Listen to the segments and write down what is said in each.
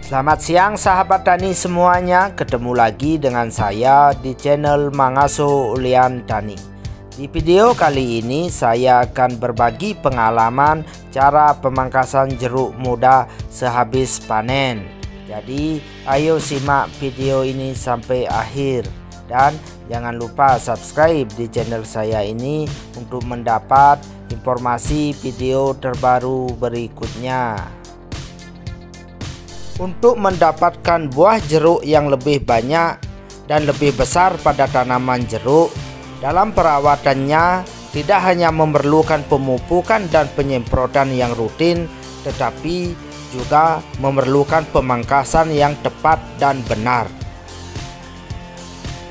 Selamat siang sahabat tani semuanya, ketemu lagi dengan saya di channel Mangaso Ulian Tani. Di video kali ini saya akan berbagi pengalaman cara pemangkasan jeruk muda sehabis panen. Jadi ayo simak video ini sampai akhir dan jangan lupa subscribe di channel saya ini untuk mendapat informasi video terbaru berikutnya. Untuk mendapatkan buah jeruk yang lebih banyak dan lebih besar pada tanaman jeruk, dalam perawatannya tidak hanya memerlukan pemupukan dan penyemprotan yang rutin, tetapi juga memerlukan pemangkasan yang tepat dan benar.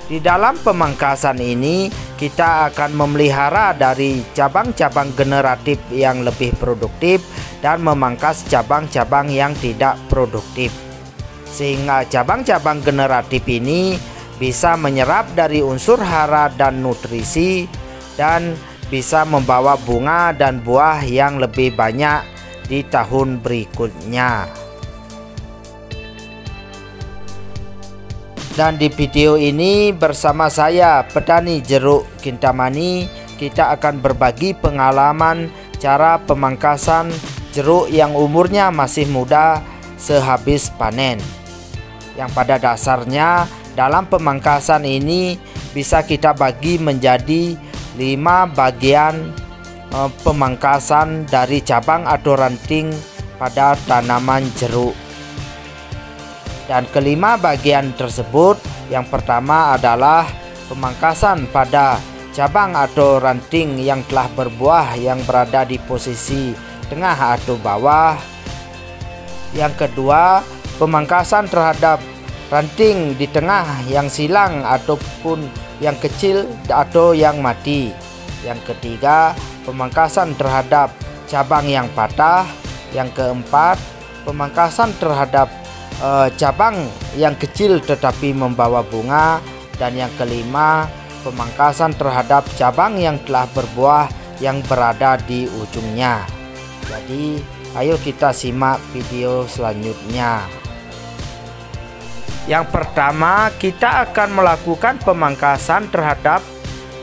Di dalam pemangkasan ini, kita akan memelihara dari cabang-cabang generatif yang lebih produktif dan memangkas cabang-cabang yang tidak produktif. Sehingga cabang-cabang generatif ini bisa menyerap dari unsur hara dan nutrisi dan bisa membawa bunga dan buah yang lebih banyak di tahun berikutnya. Dan di video ini bersama saya petani jeruk Kintamani, kita akan berbagi pengalaman cara pemangkasan jeruk yang umurnya masih muda sehabis panen. Yang pada dasarnya dalam pemangkasan ini bisa kita bagi menjadi 5 bagian pemangkasan dari cabang atau ranting pada tanaman jeruk. Dan kelima bagian tersebut, yang pertama adalah pemangkasan pada cabang atau ranting yang telah berbuah yang berada di posisi tengah atau bawah. Yang kedua, pemangkasan terhadap ranting di tengah yang silang ataupun yang kecil atau yang mati. Yang ketiga, pemangkasan terhadap cabang yang patah. Yang keempat, pemangkasan terhadap cabang yang kecil tetapi membawa bunga. Dan yang kelima, pemangkasan terhadap cabang yang telah berbuah yang berada di ujungnya. Jadi ayo kita simak video selanjutnya. Yang pertama, kita akan melakukan pemangkasan terhadap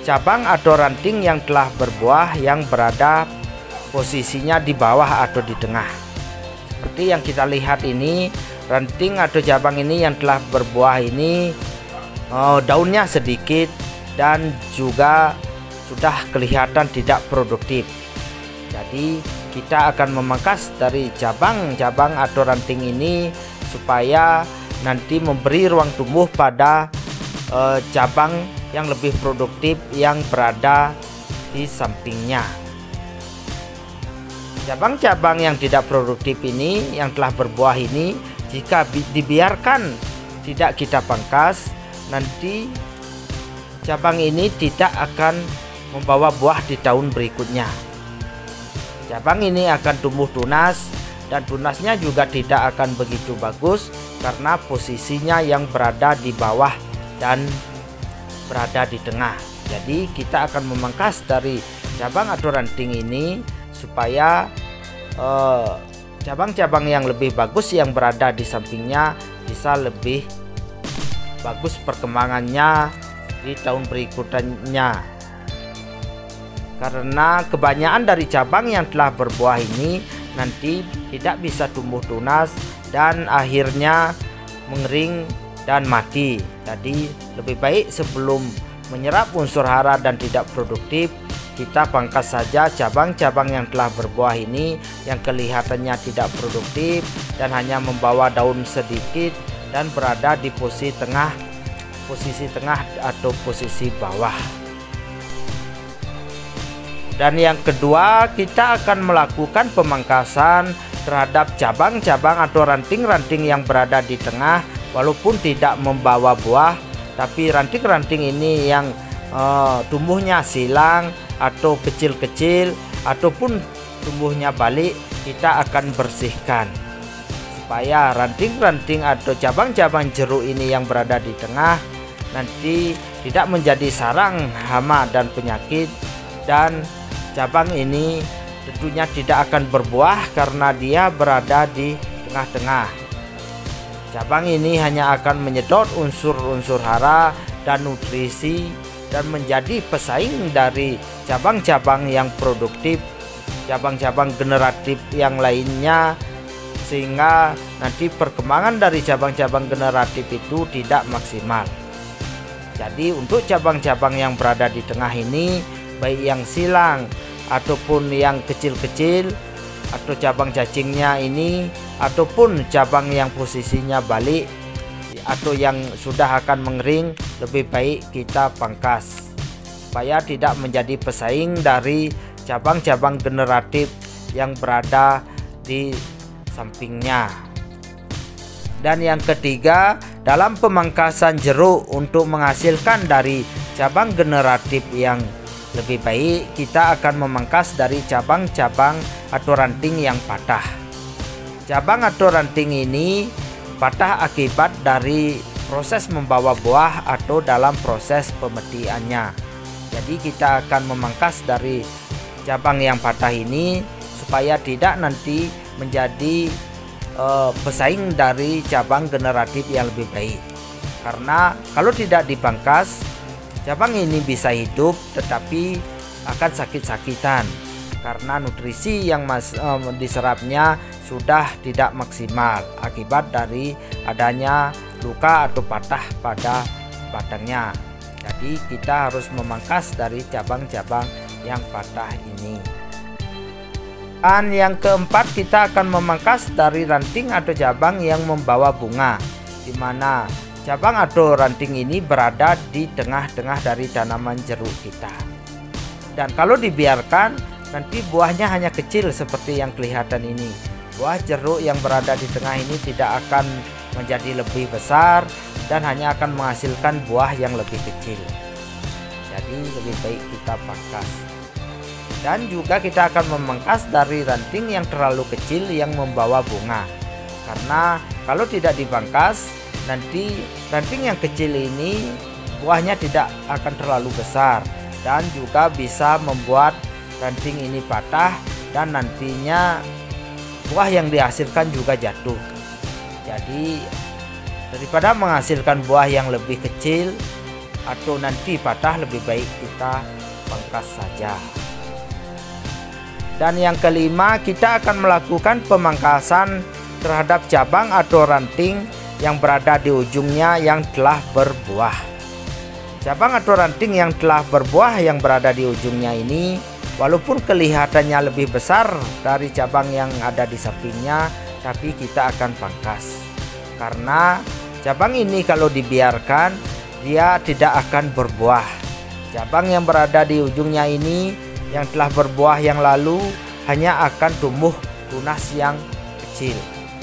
cabang atau ranting yang telah berbuah yang berada posisinya di bawah atau di tengah. Seperti yang kita lihat ini, ranting atau cabang ini yang telah berbuah ini daunnya sedikit dan juga sudah kelihatan tidak produktif. Jadi kita akan memangkas dari cabang-cabang atau ranting ini supaya nanti memberi ruang tumbuh pada cabang yang lebih produktif yang berada di sampingnya. Cabang-cabang yang tidak produktif ini yang telah berbuah ini, jika dibiarkan tidak kita pangkas, nanti cabang ini tidak akan membawa buah di tahun berikutnya. Cabang ini akan tumbuh tunas dan tunasnya juga tidak akan begitu bagus karena posisinya yang berada di bawah dan berada di tengah. Jadi kita akan memangkas dari cabang atau ranting ini supaya cabang-cabang yang lebih bagus yang berada di sampingnya bisa lebih bagus perkembangannya di tahun berikutnya. Karena kebanyakan dari cabang yang telah berbuah ini nanti tidak bisa tumbuh tunas dan akhirnya mengering dan mati. Jadi lebih baik sebelum menyerap unsur hara dan tidak produktif, kita pangkas saja cabang-cabang yang telah berbuah ini yang kelihatannya tidak produktif dan hanya membawa daun sedikit dan berada di posisi tengah atau posisi bawah. Dan yang kedua, kita akan melakukan pemangkasan terhadap cabang-cabang atau ranting-ranting yang berada di tengah walaupun tidak membawa buah, tapi ranting-ranting ini yang tumbuhnya silang atau kecil-kecil ataupun tumbuhnya balik, kita akan bersihkan supaya ranting-ranting atau cabang-cabang jeruk ini yang berada di tengah nanti tidak menjadi sarang hama dan penyakit, dan cabang ini tentunya tidak akan berbuah karena dia berada di tengah-tengah. Cabang ini hanya akan menyedot unsur-unsur hara dan nutrisi dan menjadi pesaing dari cabang-cabang yang produktif, cabang-cabang generatif yang lainnya, sehingga nanti perkembangan dari cabang-cabang generatif itu tidak maksimal. Jadi untuk cabang-cabang yang berada di tengah ini, baik yang silang ataupun yang kecil-kecil, atau cabang cacingnya ini, ataupun cabang yang posisinya balik atau yang sudah akan mengering, lebih baik kita pangkas supaya tidak menjadi pesaing dari cabang-cabang generatif yang berada di sampingnya. Dan yang ketiga, dalam pemangkasan jeruk untuk menghasilkan dari cabang generatif yang lebih baik, kita akan memangkas dari cabang-cabang atau ranting yang patah. Cabang atau ranting ini patah akibat dari proses membawa buah atau dalam proses pemetiannya. Jadi kita akan memangkas dari cabang yang patah ini supaya tidak nanti menjadi pesaing dari cabang generatif yang lebih baik. Karena kalau tidak dipangkas, cabang ini bisa hidup tetapi akan sakit-sakitan karena nutrisi yang diserapnya sudah tidak maksimal akibat dari adanya luka atau patah pada batangnya. Jadi kita harus memangkas dari cabang-cabang yang patah ini. Dan yang keempat, kita akan memangkas dari ranting atau cabang yang membawa bunga, di mana cabang atau ranting ini berada di tengah-tengah dari tanaman jeruk kita. Dan kalau dibiarkan, nanti buahnya hanya kecil seperti yang kelihatan ini. Buah jeruk yang berada di tengah ini tidak akan menjadi lebih besar dan hanya akan menghasilkan buah yang lebih kecil. Jadi lebih baik kita pangkas. Dan juga kita akan memangkas dari ranting yang terlalu kecil yang membawa bunga. Karena kalau tidak dipangkas, nanti ranting yang kecil ini buahnya tidak akan terlalu besar dan juga bisa membuat ranting ini patah dan nantinya buah yang dihasilkan juga jatuh. Jadi daripada menghasilkan buah yang lebih kecil atau nanti patah, lebih baik kita pangkas saja. Dan yang kelima, kita akan melakukan pemangkasan terhadap cabang atau ranting yang berada di ujungnya yang telah berbuah. Cabang atau ranting yang telah berbuah yang berada di ujungnya ini, walaupun kelihatannya lebih besar dari cabang yang ada di sampingnya, tapi kita akan pangkas. Karena cabang ini kalau dibiarkan, dia tidak akan berbuah. Cabang yang berada di ujungnya ini yang telah berbuah yang lalu hanya akan tumbuh tunas yang kecil.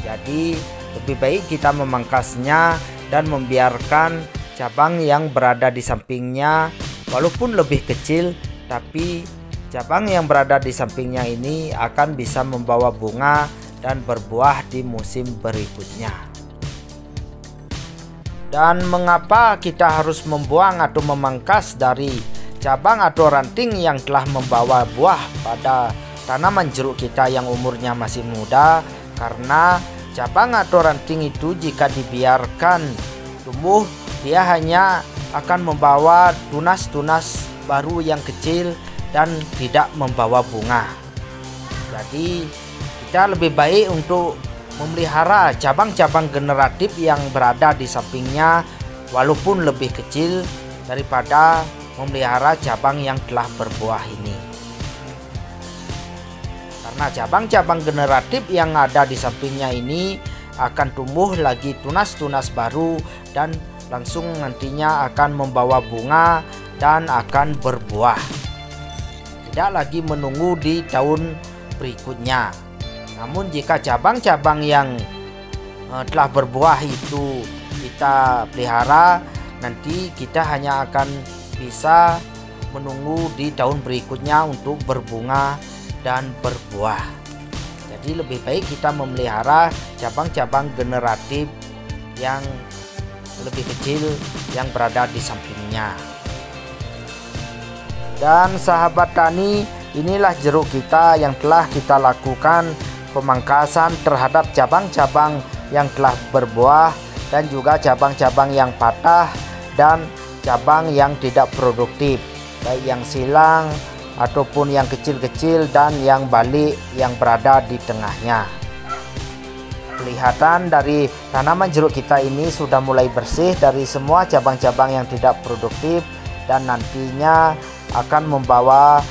Jadi lebih baik kita memangkasnya dan membiarkan cabang yang berada di sampingnya walaupun lebih kecil, tapi cabang yang berada di sampingnya ini akan bisa membawa bunga dan berbuah di musim berikutnya. Dan mengapa kita harus membuang atau memangkas dari cabang atau ranting yang telah membawa buah pada tanaman jeruk kita yang umurnya masih muda? Karena cabang atau ranting itu jika dibiarkan tumbuh, dia hanya akan membawa tunas-tunas baru yang kecil dan tidak membawa bunga. Jadi kita lebih baik untuk memelihara cabang-cabang generatif yang berada di sampingnya walaupun lebih kecil daripada memelihara cabang yang telah berbuah ini. Karena cabang-cabang generatif yang ada di sampingnya ini akan tumbuh lagi tunas-tunas baru dan langsung nantinya akan membawa bunga dan akan berbuah. Tidak lagi menunggu di tahun berikutnya. Namun jika cabang-cabang yang telah berbuah itu kita pelihara, nanti kita hanya akan bisa menunggu di tahun berikutnya untuk berbunga dan berbuah. Jadi lebih baik kita memelihara cabang-cabang generatif yang lebih kecil yang berada di sampingnya. Dan sahabat tani, inilah jeruk kita yang telah kita lakukan pemangkasan terhadap cabang-cabang yang telah berbuah, dan juga cabang-cabang yang patah dan cabang yang tidak produktif, baik yang silang ataupun yang kecil-kecil dan yang balik yang berada di tengahnya. Kelihatan dari tanaman jeruk kita ini sudah mulai bersih dari semua cabang-cabang yang tidak produktif, dan nantinya akan membawa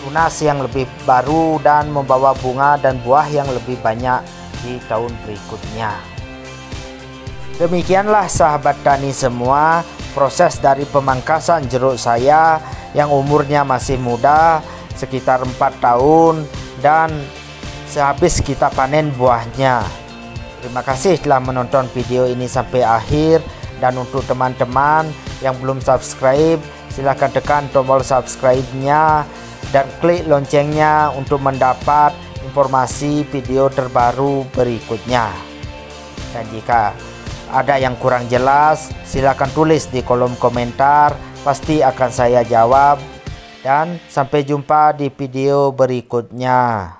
tunas yang lebih baru dan membawa bunga dan buah yang lebih banyak di tahun berikutnya. Demikianlah sahabat tani semua, proses dari pemangkasan jeruk saya yang umurnya masih muda, sekitar 4 tahun, dan sehabis kita panen buahnya. Terima kasih telah menonton video ini sampai akhir, dan untuk teman-teman yang belum subscribe, silahkan tekan tombol subscribe-nya dan klik loncengnya untuk mendapat informasi video terbaru berikutnya. Dan jika ada yang kurang jelas, silakan tulis di kolom komentar, pasti akan saya jawab. Dan sampai jumpa di video berikutnya.